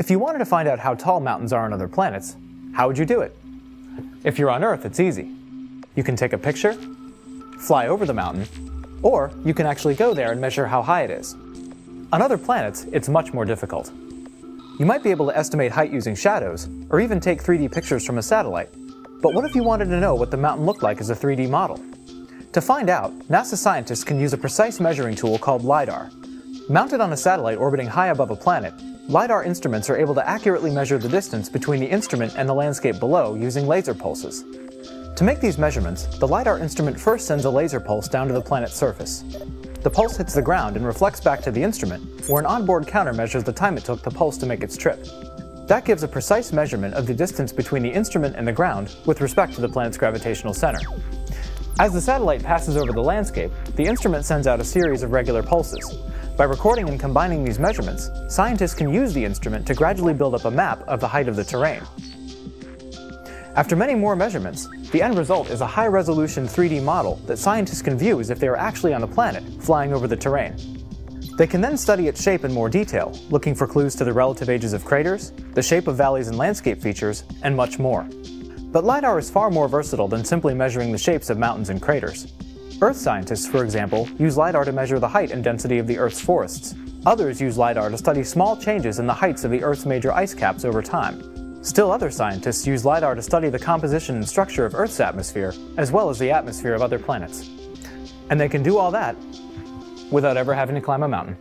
If you wanted to find out how tall mountains are on other planets, how would you do it? If you're on Earth, it's easy. You can take a picture, fly over the mountain, or you can actually go there and measure how high it is. On other planets, it's much more difficult. You might be able to estimate height using shadows, or even take 3D pictures from a satellite. But what if you wanted to know what the mountain looked like as a 3D model? To find out, NASA scientists can use a precise measuring tool called LIDAR. Mounted on a satellite orbiting high above a planet, LIDAR instruments are able to accurately measure the distance between the instrument and the landscape below using laser pulses. To make these measurements, the LIDAR instrument first sends a laser pulse down to the planet's surface. The pulse hits the ground and reflects back to the instrument, where an onboard counter measures the time it took the pulse to make its trip. That gives a precise measurement of the distance between the instrument and the ground with respect to the planet's gravitational center. As the satellite passes over the landscape, the instrument sends out a series of regular pulses. By recording and combining these measurements, scientists can use the instrument to gradually build up a map of the height of the terrain. After many more measurements, the end result is a high-resolution 3D model that scientists can view as if they were actually on the planet, flying over the terrain. They can then study its shape in more detail, looking for clues to the relative ages of craters, the shape of valleys and landscape features, and much more. But LIDAR is far more versatile than simply measuring the shapes of mountains and craters. Earth scientists, for example, use LIDAR to measure the height and density of the Earth's forests. Others use LIDAR to study small changes in the heights of the Earth's major ice caps over time. Still other scientists use LIDAR to study the composition and structure of Earth's atmosphere, as well as the atmosphere of other planets. And they can do all that without ever having to climb a mountain.